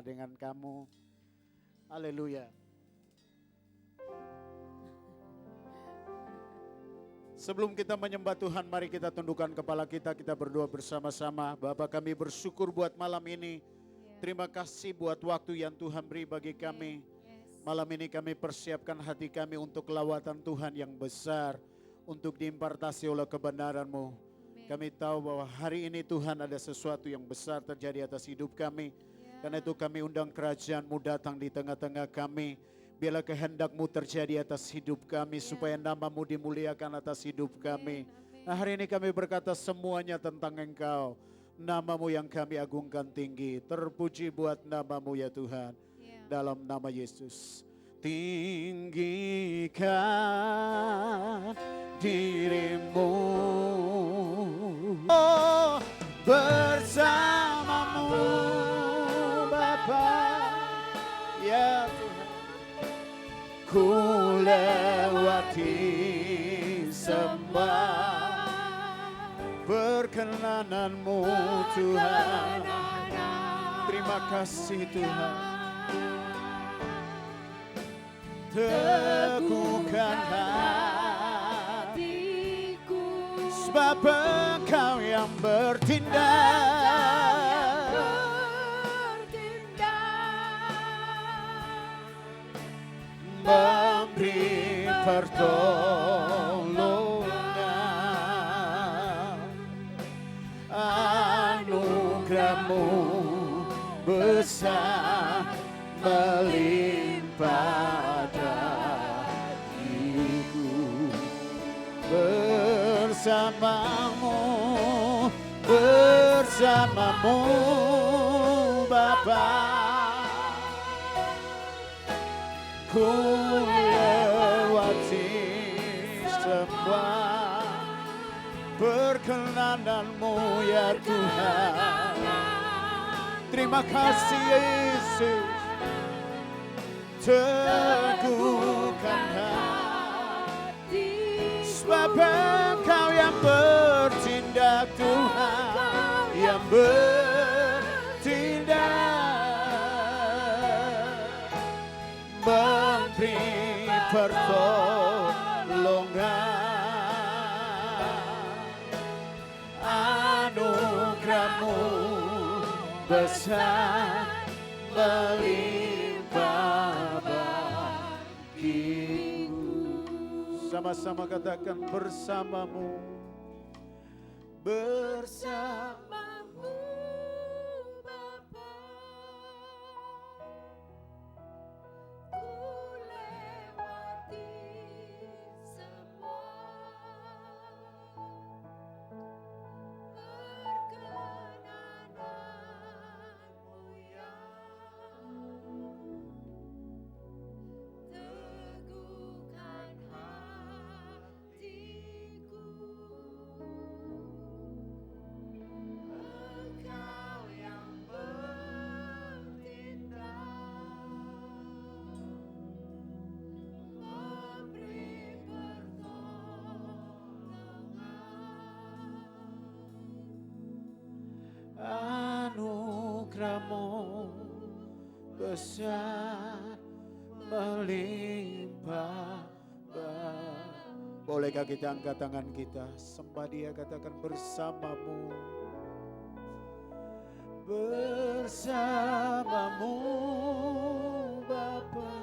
dengan kamu. Haleluya. Sebelum kita menyembah Tuhan, mari kita tundukkan kepala kita berdoa bersama-sama. Bapa, kami bersyukur buat malam ini. Terima kasih buat waktu yang Tuhan beri bagi kami. Malam ini kami persiapkan hati kami untuk lawatan Tuhan yang besar, untuk diimpartasi oleh kebenaran-Mu. Kami tahu bahwa hari ini Tuhan ada sesuatu yang besar terjadi atas hidup kami. Karena itu kami undang kerajaan-Mu datang di tengah-tengah kami. Biarlah kehendak-Mu terjadi atas hidup kami, supaya nama-Mu dimuliakan atas hidup kami. Nah, hari ini kami berkata semuanya tentang Engkau. Nama-Mu yang kami agungkan tinggi. Terpuji buat nama-Mu ya Tuhan. Dalam nama Yesus. Tinggikan dirimu, oh, bersama-Mu Bapa, ya Tuhan. Ku lewati semua perkenanan-Mu Tuhan. Terima kasih Tuhan. Teguhkan hatiku, sebab Engkau yang bertindak. Memberi pertolongan, anugerah-Mu besar melimpah dariku. Bersama-Mu, bersama-Mu Bapa, ku lewati semua perkenanan-Mu ya Tuhan. Terima kasih Yesus. Teguhkan hati, sebab Engkau yang bertindak Tuhan, yang bertindak, memberi pertolongan, anugerah-Mu besar melimpah bagiku. Sama-sama katakan bersama-Mu, bersama-Mu Bapa, ku lewati semua perkenanan-Mu yang teguhkan hatiku. Engkau yang bertindak, memberi pertolongan, anugerah-Mu besar melimpah. Bolehkah kita angkat tangan kita, sembah Dia, katakan bersama-Mu, bersama-Mu Bapa.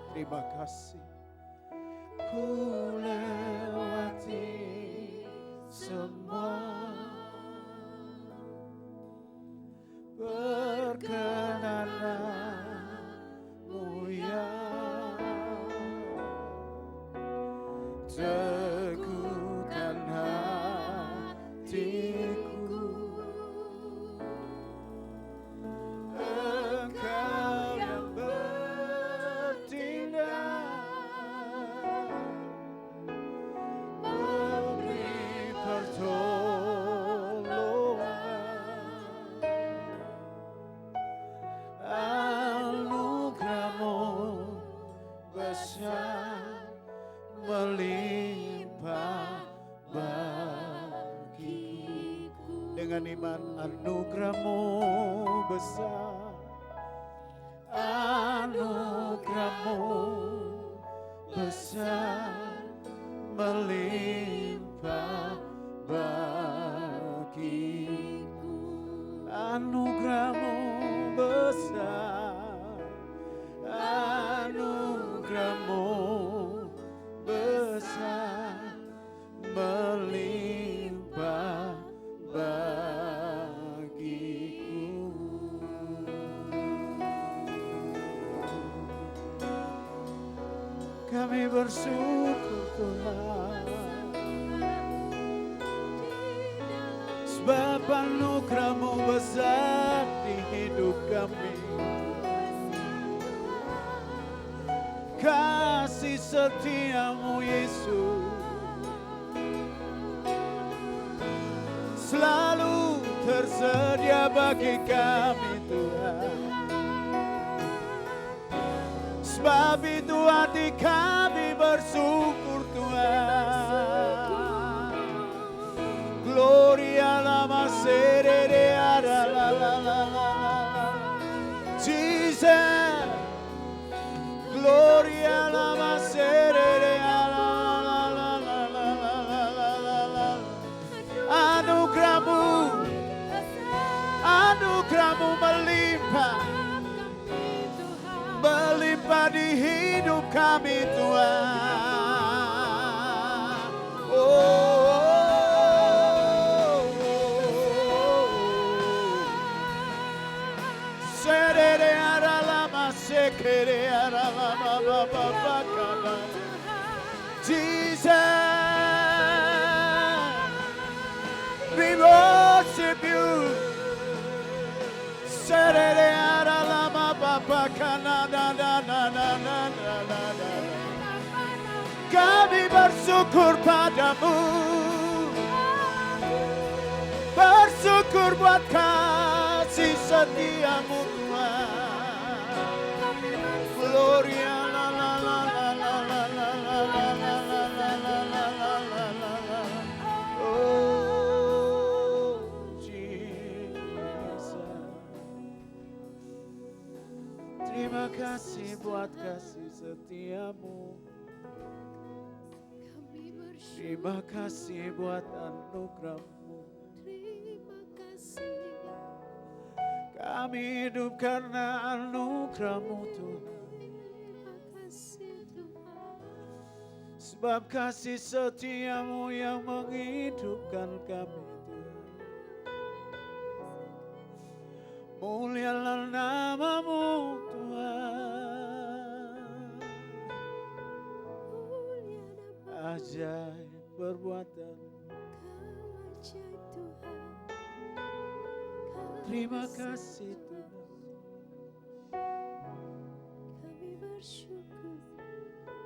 Terima kasih. Ku lewati semua perkenanan-Mu yang teguhkan hatiku. Engkau yang bertindak, memberi pertolongan, dengan iman. Anugerah-Mu besar, anugerah-Mu besar, melimpah bagiku. Anugerah-Mu besar, anugerah-Mu besar, melimpah bagiku. Kami bersyukur Tuhan, sebab anugerah-Mu besar di hidup kami. Kasih setia-Mu Yesus selalu tersedia bagi kami Tuhan. Sebab itu hati kami bersyukur Tuhan. Gloria lama serere ada la la la la la. Jesus, Gloria lama serere ada la la la la la la la la. Anugerah-Mu, anugerah-Mu melimpah, melimpah di hidup kami Tuhan. Serere ara lama sekere ara lama baba bakana. Jesus, we worship you. Serere ara lama baba kana na na na na na na na. Kami bersyukur padamu, bersyukur buat kasih setia-Mu Tuhan. Gloria la la la la la la la la la la la la la la la la. Oh Jesus, terima kasih buat kasih setia-Mu. Terima kasih buat anugerah-Mu. Terima kasih. Kami hidup karena anugerah-Mu Tuhan. Terima kasih Tuhan. Sebab kasih setia-Mu yang menghidupkan kami Tuhan. Mulialah nama-Mu Tuhan. Ajaib perbuatan. Kau ajaib Tuhan. Terima kasih Tuhan. Kami bersyukur.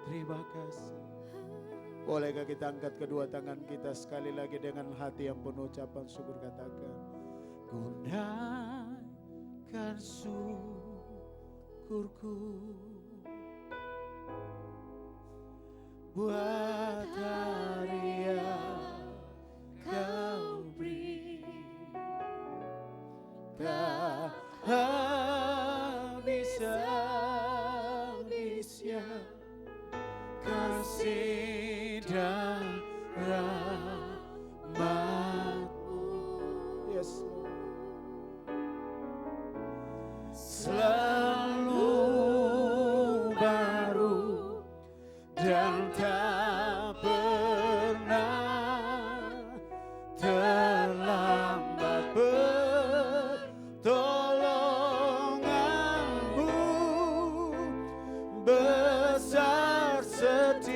Terima kasih. Bolehkah kita angkat kedua tangan kita sekali lagi dengan hati yang penuh ucapan syukur, katakan, ku naikkan syukurku buat hari yang Kau beri, tak habis-habisnya kasih dan rahmat-Mu. Yes, selalu baru dan tak pernah terlambat. Pertolongan-Mu besar, setia-Mu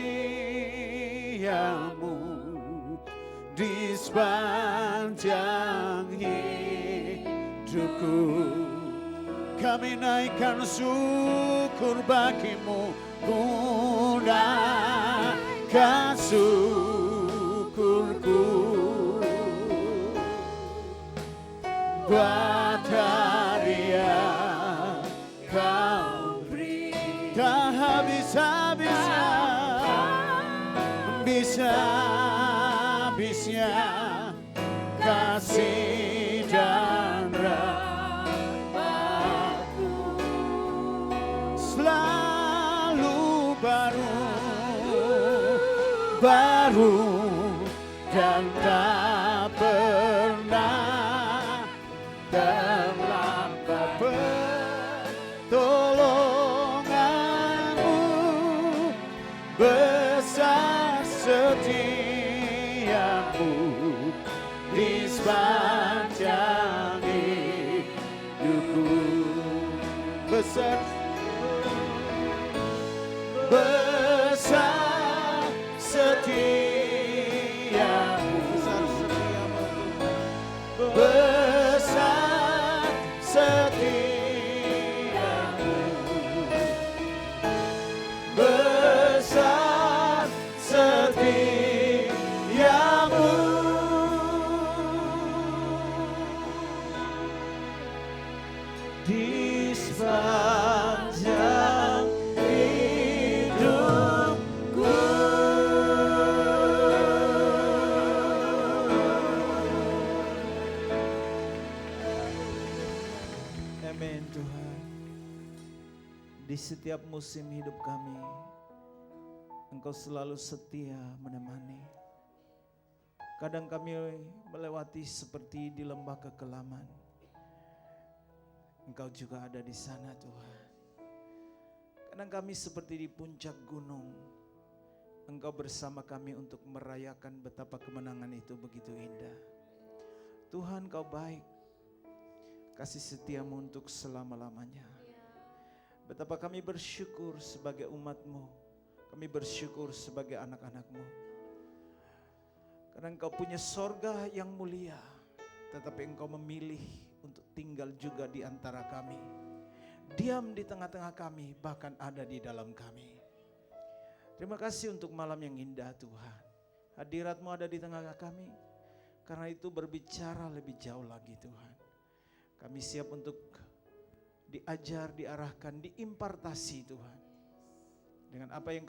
di sepanjang hidupku. Kami naikkan syukur bagi-Mu, ku naikkan syukurku buat hari yang Kau beri, tak habis-habisnya, bisa-bisnya kasih baru dan tak pernah terlambat. Pertolonganmu besar, setiamu di sepanjang hidupku. Besar, besar setiamu, besar setiamu, besar setiamu. Di sepanjang hidupku. Amin Tuhan. Di setiap musim hidup kami, Engkau selalu setia menemani. Kadang kami melewati seperti di lembah kekelaman. Engkau juga ada di sana Tuhan. Kadang kami seperti di puncak gunung. Engkau bersama kami untuk merayakan betapa kemenangan itu begitu indah. Tuhan Kau baik. Kasih setiamu untuk selama-lamanya. Betapa kami bersyukur sebagai umat-Mu. Kami bersyukur sebagai anak-anak-Mu. Karena Engkau punya sorga yang mulia. Tetapi Engkau memilih untuk tinggal juga di antara kami. Diam di tengah-tengah kami, bahkan ada di dalam kami. Terima kasih untuk malam yang indah Tuhan. Hadirat-Mu ada di tengah kami. Karena itu berbicara lebih jauh lagi Tuhan. Kami siap untuk diajar, diarahkan, diimpartasi Tuhan. Dengan apa yang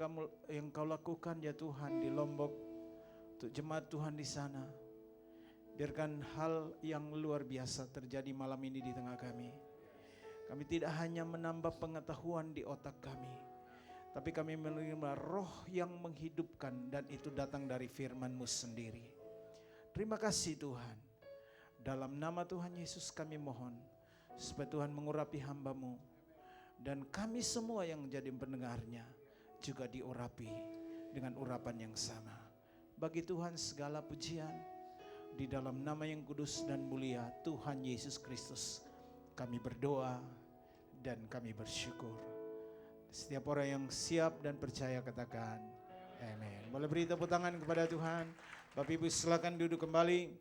Kau lakukan ya Tuhan di Lombok. Untuk jemaat Tuhan di sana. Biarkan hal yang luar biasa terjadi malam ini di tengah kami. Kami tidak hanya menambah pengetahuan di otak kami. Tapi kami menerima roh yang menghidupkan dan itu datang dari firman-Mu sendiri. Terima kasih Tuhan. Dalam nama Tuhan Yesus kami mohon. Supaya Tuhan mengurapi hamba-Mu. Dan kami semua yang menjadi pendengarnya juga diurapi dengan urapan yang sama. Bagi Tuhan segala pujian. Di dalam nama yang kudus dan mulia Tuhan Yesus Kristus kami berdoa dan kami bersyukur. Setiap orang yang siap dan percaya katakan amin. Boleh beri tepuk tangan kepada Tuhan. Bapak Ibu silakan duduk kembali.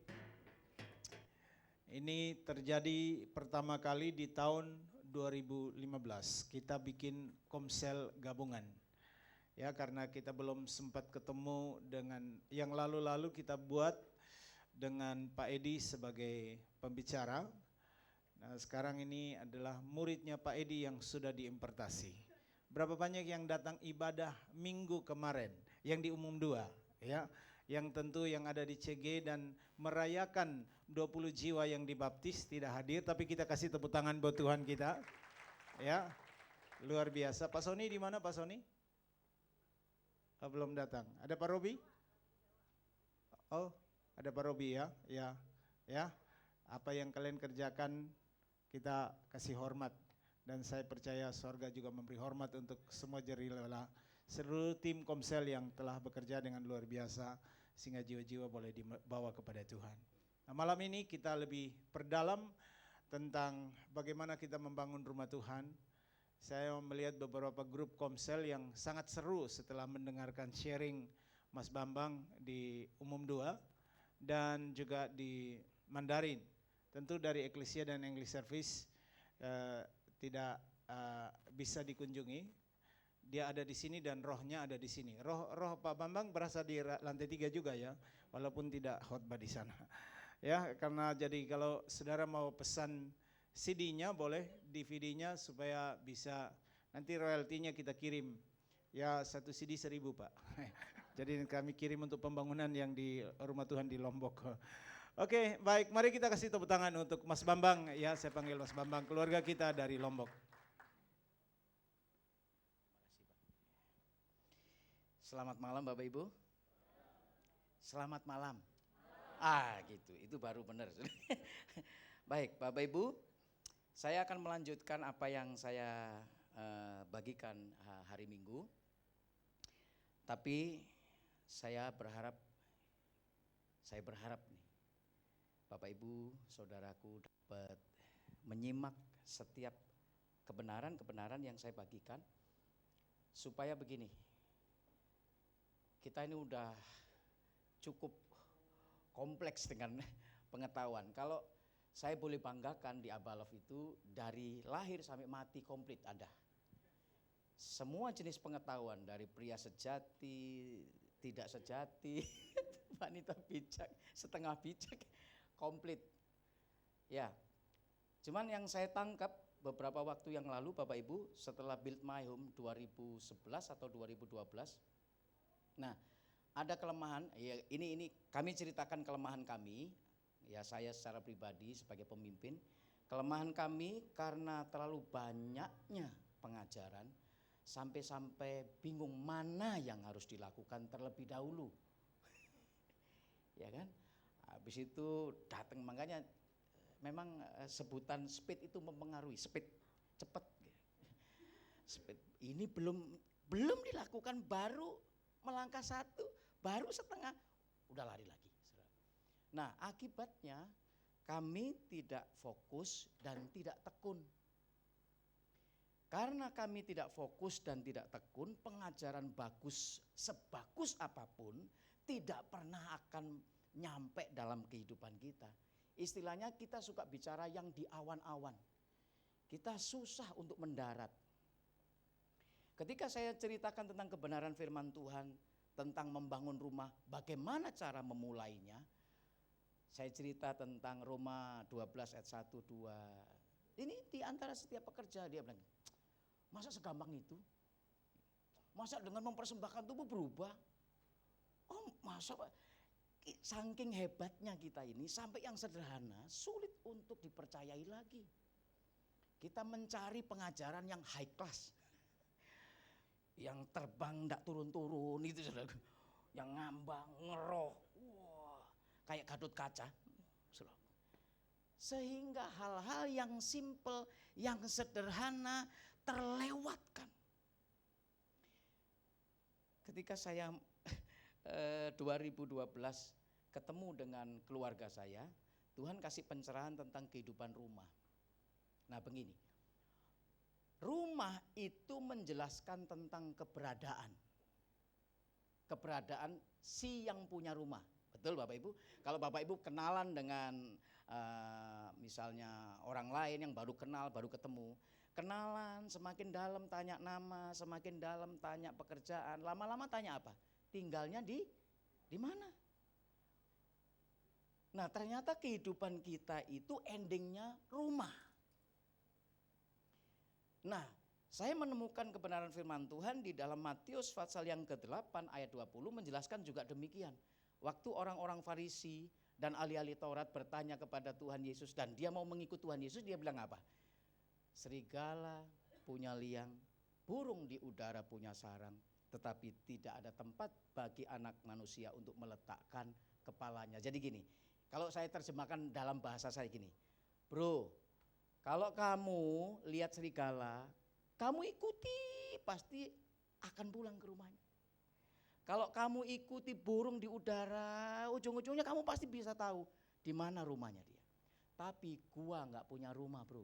Ini terjadi pertama kali di tahun 2015. Kita bikin komsel gabungan. Ya, karena kita belum sempat ketemu dengan yang lalu-lalu kita buat dengan Pak Edi sebagai pembicara. Nah, sekarang ini adalah muridnya Pak Edi yang sudah diimpartasi. Berapa banyak yang datang ibadah minggu kemarin yang di Umum 2 ya, yang tentu yang ada di CG dan merayakan 20 jiwa yang dibaptis tidak hadir, tapi kita kasih tepuk tangan buat Tuhan kita. Ya. Luar biasa. Pak Sony di mana Pak Sony? Oh, belum datang. Ada Pak Robi? Oh, ada Pak Robi ya, ya. Apa yang kalian kerjakan kita kasih hormat dan saya percaya sorga juga memberi hormat untuk semua jerila, seluruh tim Komsel yang telah bekerja dengan luar biasa sehingga jiwa-jiwa boleh dibawa kepada Tuhan. Nah, malam ini kita lebih perdalam tentang bagaimana kita membangun rumah Tuhan. Saya melihat beberapa grup Komsel yang sangat seru setelah mendengarkan sharing Mas Bambang di Umum 2. Dan juga di Mandarin. Tentu dari Eklesia dan English Service tidak bisa dikunjungi. Dia ada di sini dan rohnya ada di sini. Roh Pak Bambang berasa di lantai 3 juga ya, walaupun tidak khotbah di sana. Ya, karena jadi kalau saudara mau pesan CD-nya boleh, DVD-nya supaya bisa nanti royaltinya kita kirim. Ya, 1 CD 1.000 Pak. Jadi kami kirim untuk pembangunan yang di rumah Tuhan di Lombok. Oke, baik. Mari kita kasih tepuk tangan untuk Mas Bambang. Ya, saya panggil Mas Bambang, keluarga kita dari Lombok. Selamat malam Bapak Ibu. Selamat malam. Gitu, itu baru benar. Baik Bapak Ibu, saya akan melanjutkan apa yang saya bagikan hari Minggu. Tapi saya berharap nih, Bapak Ibu, saudaraku dapat menyimak setiap kebenaran-kebenaran yang saya bagikan. Supaya begini, kita ini udah cukup kompleks dengan pengetahuan. Kalau saya boleh banggakan di Abalov itu dari lahir sampai mati komplit ada. Semua jenis pengetahuan dari pria sejati, tidak sejati, wanita bijak, setengah bijak, komplit. Ya, cuman yang saya tangkap beberapa waktu yang lalu Bapak Ibu setelah Build My Home 2011 atau 2012. Nah, ada kelemahan, ya ini kami ceritakan kelemahan kami, ya saya secara pribadi sebagai pemimpin, kelemahan kami karena terlalu banyaknya pengajaran, sampai-sampai bingung mana yang harus dilakukan terlebih dahulu. Ya kan? Habis itu datang, makanya memang sebutan speed itu mempengaruhi, speed cepat. Speed ini belum dilakukan, baru melangkah satu, baru setengah udah lari lagi. Nah, akibatnya kami tidak fokus dan tidak tekun. Karena kami tidak fokus dan tidak tekun, pengajaran bagus sebagus apapun tidak pernah akan nyampe dalam kehidupan kita. Istilahnya kita suka bicara yang di awan-awan. Kita susah untuk mendarat. Ketika saya ceritakan tentang kebenaran firman Tuhan, tentang membangun rumah, bagaimana cara memulainya, saya cerita tentang Roma 12 ayat 1, 2. Ini di antara setiap pekerja, dia bilang, masa segampang itu? Masa dengan mempersembahkan tubuh berubah? Oh masa Pak? Saking hebatnya kita ini, sampai yang sederhana sulit untuk dipercayai lagi. Kita mencari pengajaran yang high class, yang terbang tidak turun-turun itu saudara, yang ngambang, ngeroh, wah, kayak Gatot Kaca. Sehingga hal-hal yang simple, yang sederhana terlewatkan. Ketika saya 2012 ketemu dengan keluarga saya, Tuhan kasih pencerahan tentang kehidupan rumah. Nah begini, rumah itu menjelaskan tentang keberadaan si yang punya rumah. Betul Bapak Ibu? Kalau Bapak Ibu kenalan dengan misalnya orang lain yang baru kenal, baru ketemu, kenalan semakin dalam tanya nama, semakin dalam tanya pekerjaan, lama-lama tanya apa? Tinggalnya di mana? Nah ternyata kehidupan kita itu endingnya rumah. Nah saya menemukan kebenaran firman Tuhan di dalam Matius pasal yang ke-8 ayat 20 menjelaskan juga demikian. Waktu orang-orang Farisi dan ahli-ahli Taurat bertanya kepada Tuhan Yesus dan dia mau mengikut Tuhan Yesus, dia bilang apa? Serigala punya liang, burung di udara punya sarang, tetapi tidak ada tempat bagi anak manusia untuk meletakkan kepalanya. Jadi gini, kalau saya terjemahkan dalam bahasa saya gini, bro, kalau kamu lihat serigala, kamu ikuti pasti akan pulang ke rumahnya. Kalau kamu ikuti burung di udara, ujung-ujungnya kamu pasti bisa tahu di mana rumahnya dia. Tapi gua nggak punya rumah, bro.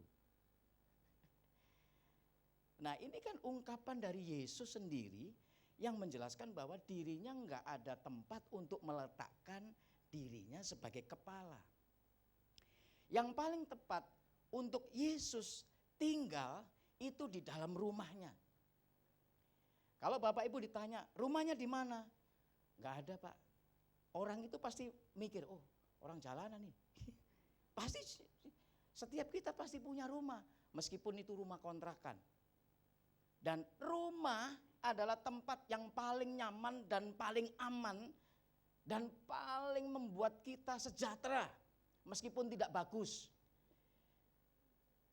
Nah ini kan ungkapan dari Yesus sendiri yang menjelaskan bahwa dirinya nggak ada tempat untuk meletakkan dirinya sebagai kepala. Yang paling tepat untuk Yesus tinggal itu di dalam rumahnya. Kalau Bapak Ibu ditanya, rumahnya di mana? Nggak ada Pak. Orang itu pasti mikir, oh orang jalanan nih. Pasti setiap kita pasti punya rumah, meskipun itu rumah kontrakan. Dan rumah adalah tempat yang paling nyaman dan paling aman dan paling membuat kita sejahtera meskipun tidak bagus.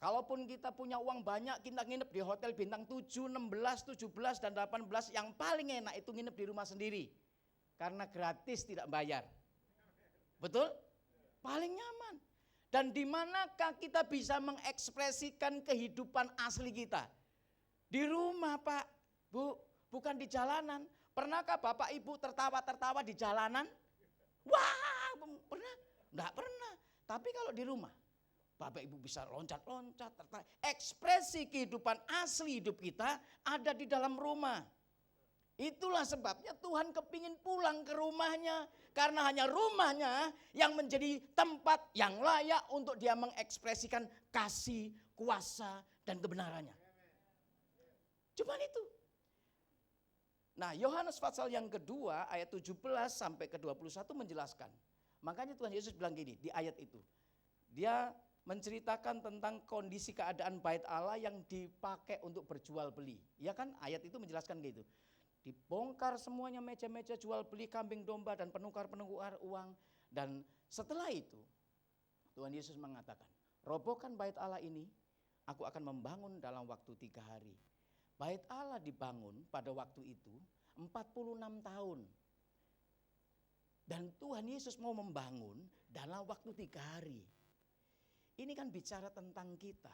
Kalaupun kita punya uang banyak, kita nginep di hotel bintang 7, 16, 17, dan 18, yang paling enak itu nginep di rumah sendiri. Karena gratis, tidak bayar. Betul? Paling nyaman. Dan di manakah kita bisa mengekspresikan kehidupan asli kita? Di rumah, Pak, Bu, bukan di jalanan. Pernahkah Bapak Ibu tertawa-tertawa di jalanan? Wah, pernah? Enggak pernah. Tapi kalau di rumah, Bapak Ibu bisa loncat-loncat, ekspresi kehidupan asli hidup kita ada di dalam rumah. Itulah sebabnya Tuhan kepingin pulang ke rumahnya. Karena hanya rumahnya yang menjadi tempat yang layak untuk dia mengekspresikan kasih, kuasa, dan kebenarannya. Cuman itu. Nah, Yohanes pasal yang kedua ayat 17 sampai ke 21 menjelaskan. Makanya Tuhan Yesus bilang gini di ayat itu. Dia menceritakan tentang kondisi keadaan bait Allah yang dipakai untuk berjual beli. Ya kan, ayat itu menjelaskan gitu. Dibongkar semuanya meja-meja jual beli kambing domba dan penukar-penukar uang. Dan setelah itu Tuhan Yesus mengatakan, robohkan bait Allah ini, aku akan membangun dalam waktu 3 hari. Bait Allah dibangun pada waktu itu 46 tahun. Dan Tuhan Yesus mau membangun dalam waktu 3 hari. Ini kan bicara tentang kita.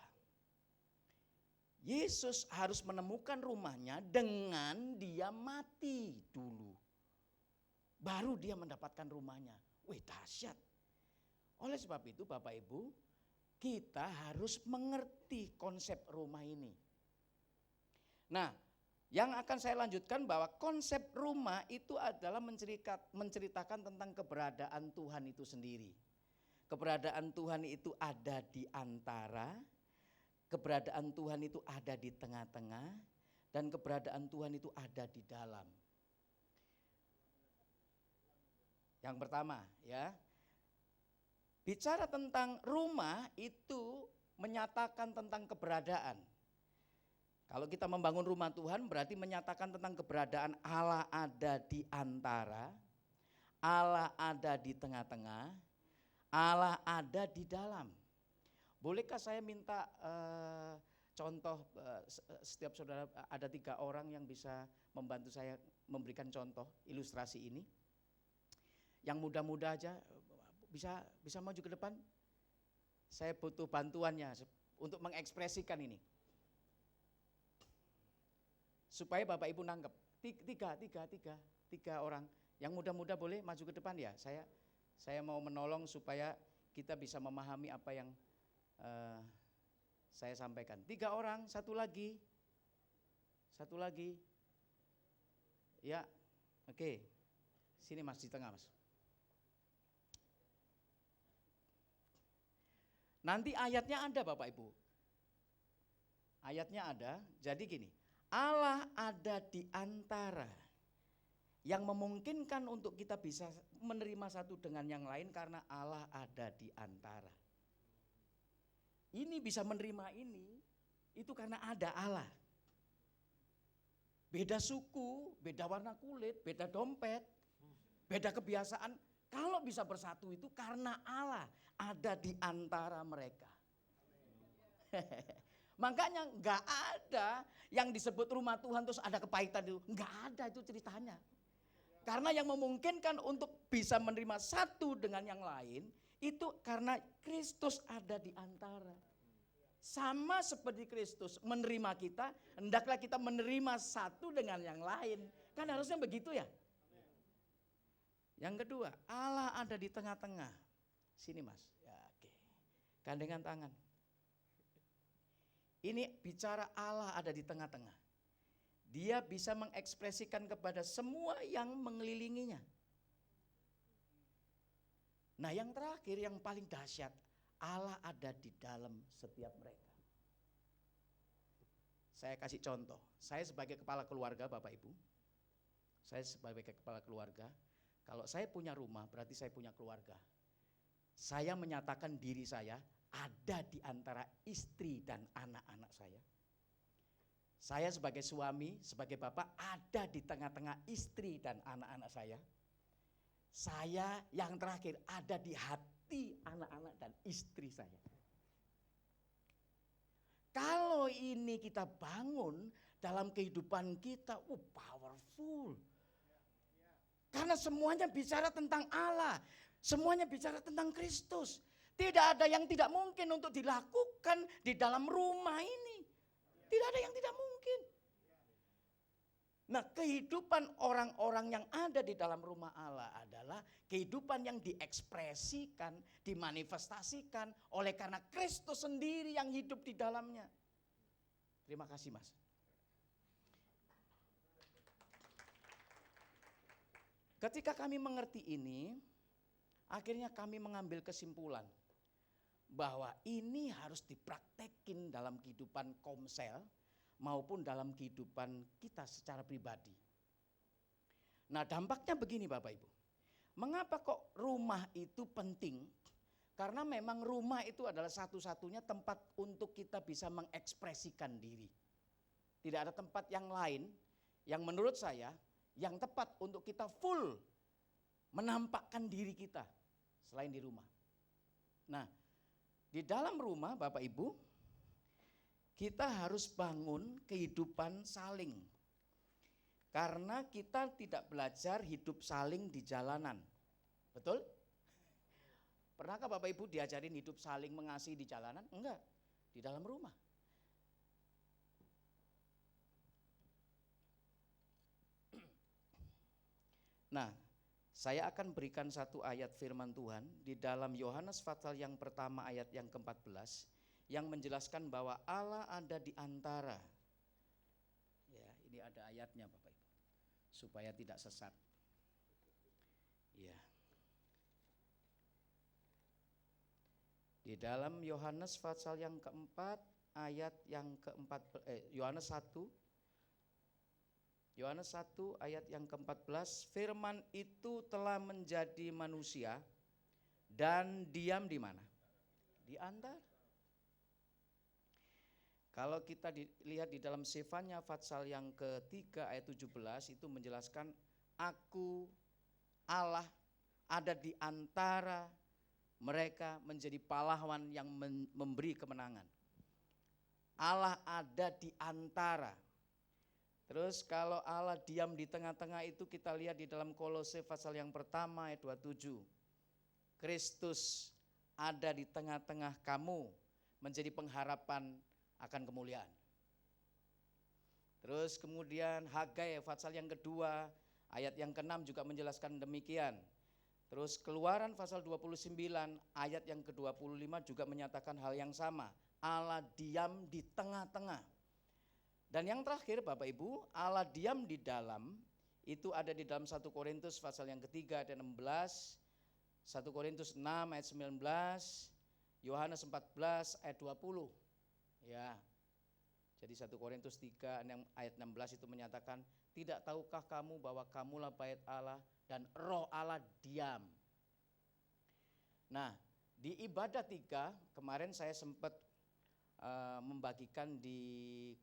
Yesus harus menemukan rumahnya dengan dia mati dulu. Baru dia mendapatkan rumahnya. Wih, dahsyat. Oleh sebab itu Bapak Ibu, kita harus mengerti konsep rumah ini. Nah, yang akan saya lanjutkan bahwa konsep rumah itu adalah menceritakan tentang keberadaan Tuhan itu sendiri. Keberadaan Tuhan itu ada di antara, keberadaan Tuhan itu ada di tengah-tengah, dan keberadaan Tuhan itu ada di dalam. Yang pertama ya, bicara tentang rumah itu menyatakan tentang keberadaan. Kalau kita membangun rumah Tuhan berarti menyatakan tentang keberadaan Allah ada di antara, Allah ada di tengah-tengah, Allah ada di dalam. Bolehkah saya minta contoh, setiap saudara ada 3 orang yang bisa membantu saya memberikan contoh ilustrasi ini. Yang muda-muda aja bisa maju ke depan. Saya butuh bantuannya untuk mengekspresikan ini. Supaya Bapak Ibu nangkep. 3 orang. Yang muda-muda boleh maju ke depan ya. Saya mau menolong supaya kita bisa memahami apa yang saya sampaikan. 3 orang, satu lagi. Ya, oke. Sini Mas, di tengah Mas. Nanti ayatnya ada Bapak Ibu. Ayatnya ada, jadi gini. Allah ada di antara, yang memungkinkan untuk kita bisa menerima satu dengan yang lain karena Allah ada di antara. Ini bisa menerima ini, itu karena ada Allah. Beda suku, beda warna kulit, beda dompet, beda kebiasaan. Kalau bisa bersatu itu karena Allah ada di antara mereka. Makanya enggak ada yang disebut rumah Tuhan terus ada kepahitan itu. Enggak ada itu ceritanya. Karena yang memungkinkan untuk bisa menerima satu dengan yang lain itu karena Kristus ada di antara. Sama seperti Kristus menerima kita, hendaklah kita menerima satu dengan yang lain. Kan harusnya begitu ya. Yang kedua, Allah ada di tengah-tengah. Sini Mas. Ya, oke. Gandengan tangan. Ini bicara Allah ada di tengah-tengah. Dia bisa mengekspresikan kepada semua yang mengelilinginya. Nah yang terakhir yang paling dahsyat, Allah ada di dalam setiap mereka. Saya kasih contoh, saya sebagai kepala keluarga Bapak Ibu, saya sebagai kepala keluarga, kalau saya punya rumah berarti saya punya keluarga. Saya menyatakan diri saya ada di antara istri dan anak-anak saya. Saya sebagai suami, sebagai bapak ada di tengah-tengah istri dan anak-anak saya. Saya yang terakhir ada di hati anak-anak dan istri saya. kalau ini kita bangun dalam kehidupan kita, powerful. Karena semuanya bicara tentang Allah, semuanya bicara tentang Kristus. Tidak ada yang tidak mungkin untuk dilakukan di dalam rumah ini. Tidak ada yang tidak mungkin. Nah, kehidupan orang-orang yang ada di dalam rumah Allah adalah kehidupan yang diekspresikan, dimanifestasikan oleh karena Kristus sendiri yang hidup di dalamnya. Terima kasih, Mas. Ketika kami mengerti ini, akhirnya kami mengambil kesimpulan bahwa ini harus dipraktekin dalam kehidupan komsel maupun dalam kehidupan kita secara pribadi. Nah, dampaknya begini Bapak Ibu. Mengapa kok rumah itu penting? Karena memang rumah itu adalah satu-satunya tempat untuk kita bisa mengekspresikan diri. Tidak ada tempat yang lain yang menurut saya yang tepat untuk kita full menampakkan diri kita selain di rumah. Nah, di dalam rumah Bapak Ibu, kita harus bangun kehidupan saling. Karena kita tidak belajar hidup saling di jalanan. Betul? Pernahkah Bapak Ibu diajarin hidup saling mengasihi di jalanan? Enggak, di dalam rumah. Nah, saya akan berikan satu ayat firman Tuhan di dalam Yohanes pasal yang pertama ayat yang ke-14 yang menjelaskan bahwa Allah ada di antara. Ya, ini ada ayatnya Bapak Ibu, supaya tidak sesat. Ya. Di dalam Yohanes pasal yang keempat ayat yang Yohanes 1 ayat yang ke-14, firman itu telah menjadi manusia dan diam di mana? Di antara. Kalau kita lihat di dalam Sefanya pasal yang ketiga ayat 17 itu menjelaskan aku Allah ada di antara mereka menjadi pahlawan yang memberi kemenangan. Allah ada di antara. Terus kalau Allah diam di tengah-tengah itu kita lihat di dalam Kolose pasal yang pertama ayat 27. Kristus ada di tengah-tengah kamu menjadi pengharapan akan kemuliaan. Terus kemudian Hagai pasal yang kedua ayat yang ke-6 juga menjelaskan demikian. Terus Keluaran pasal 29 ayat yang ke-25 juga menyatakan hal yang sama. Allah diam di tengah-tengah. Dan yang terakhir Bapak Ibu, Allah diam di dalam, itu ada di dalam 1 Korintus pasal yang ketiga ayat 16, 1 Korintus 6 ayat 19, Yohanes 14 ayat 20. Ya. Jadi 1 Korintus 3 ayat 16 itu menyatakan, tidak tahukah kamu bahwa kamulah bait Allah dan roh Allah diam. Nah, di ibadah 3 kemarin saya sempat membagikan di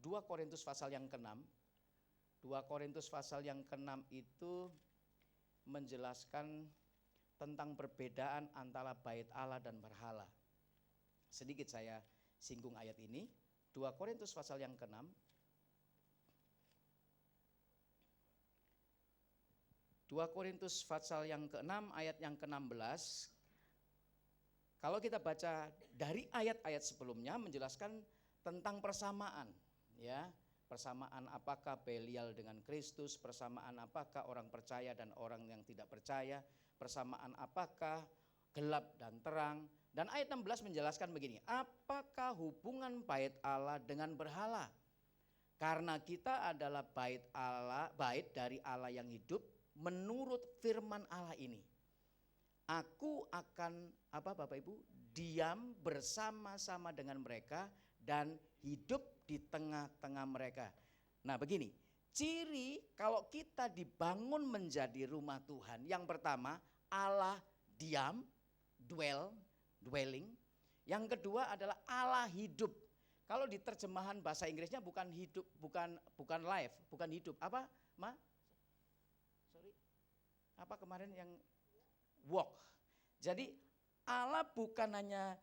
2 Korintus pasal yang ke-6. 2 Korintus pasal yang ke-6 itu menjelaskan tentang perbedaan antara bait Allah dan berhala. Sedikit saya singgung ayat ini. 2 Korintus pasal yang ke-6. 2 Korintus pasal yang ke-6 ayat yang ke-16. Kalau kita baca dari ayat-ayat sebelumnya menjelaskan tentang persamaan. Ya, persamaan apakah Belial dengan Kristus, persamaan apakah orang percaya dan orang yang tidak percaya, persamaan apakah gelap dan terang. Dan ayat 16 menjelaskan begini, apakah hubungan bait Allah dengan berhala? Karena kita adalah bait Allah, bait dari Allah yang hidup menurut firman Allah ini. Aku akan Bapak Ibu, diam bersama-sama dengan mereka dan hidup di tengah-tengah mereka. Nah begini, ciri kalau kita dibangun menjadi rumah Tuhan, yang pertama Allah diam, dwelling. Yang kedua adalah Allah hidup. Kalau di terjemahan bahasa Inggrisnya bukan hidup, bukan life, bukan hidup. Apa, Ma? Sorry. Apa kemarin yang walk. Jadi Allah bukan hanya